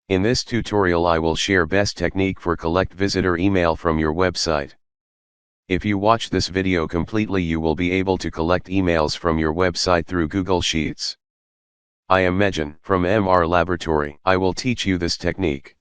In this tutorial I will share best technique for collect visitor email from your website. If you watch this video completely you will be able to collect emails from your website through Google Sheets. I am Mijan from MR Laboratory. I will teach you this technique.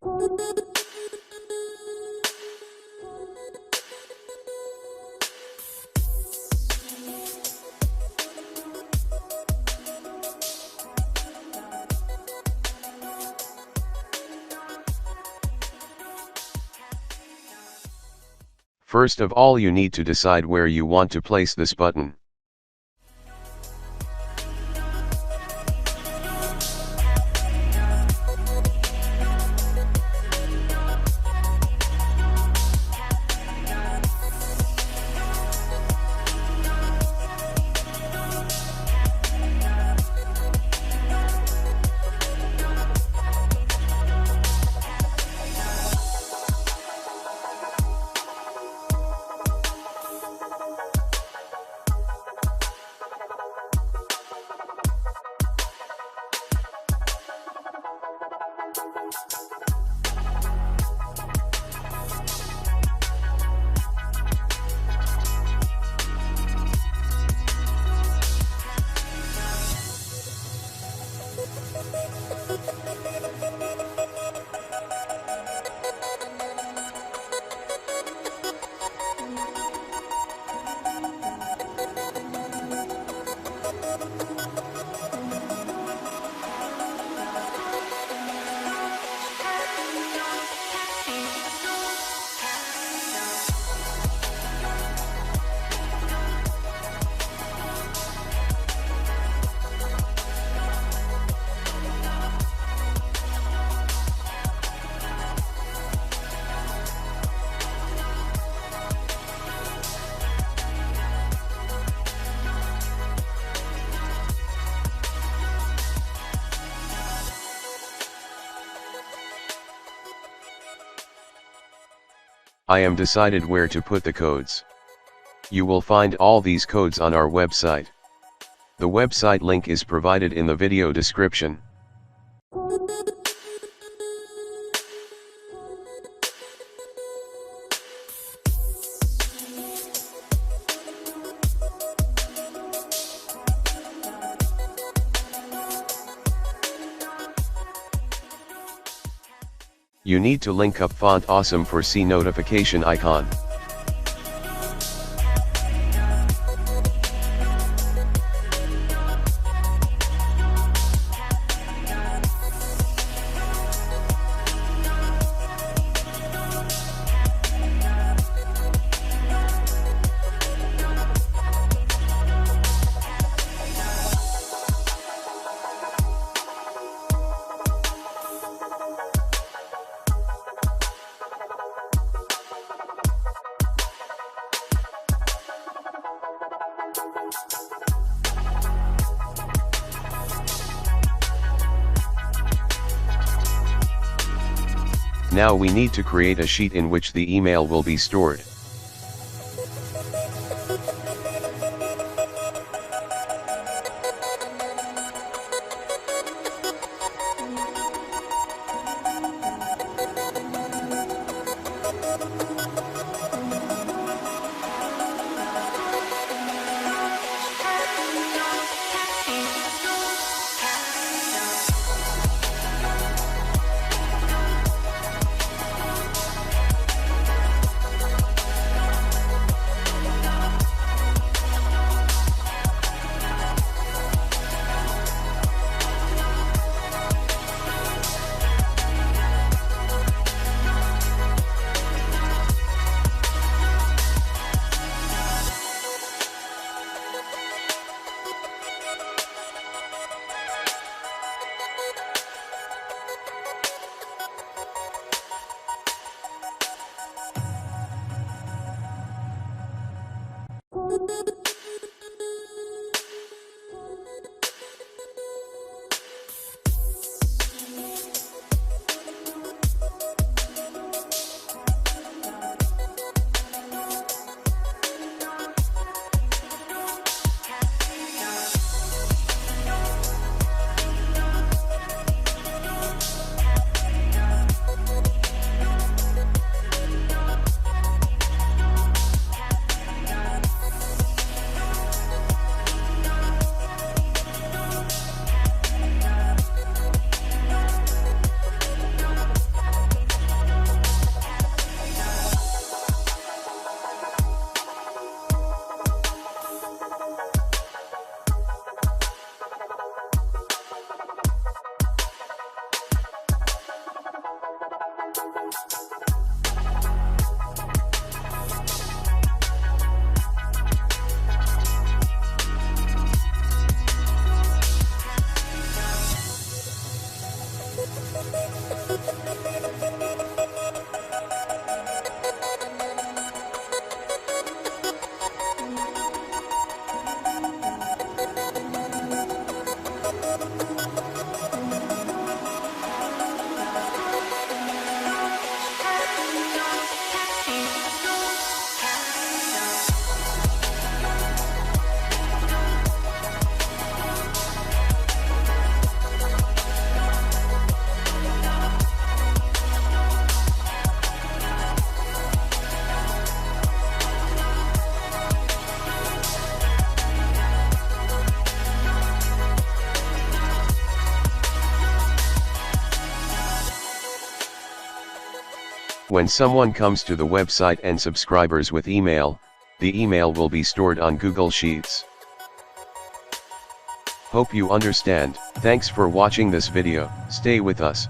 First of all, you need to decide where you want to place this button. I am decided where to put the codes. You will find all these codes on our website. The website link is provided in the video description. You need to link up font awesome for see notification icon. Now we need to create a sheet in which the email will be stored. When someone comes to the website and subscribers with email, the email will be stored on Google Sheets. Hope you understand. Thanks for watching this video. Stay with us.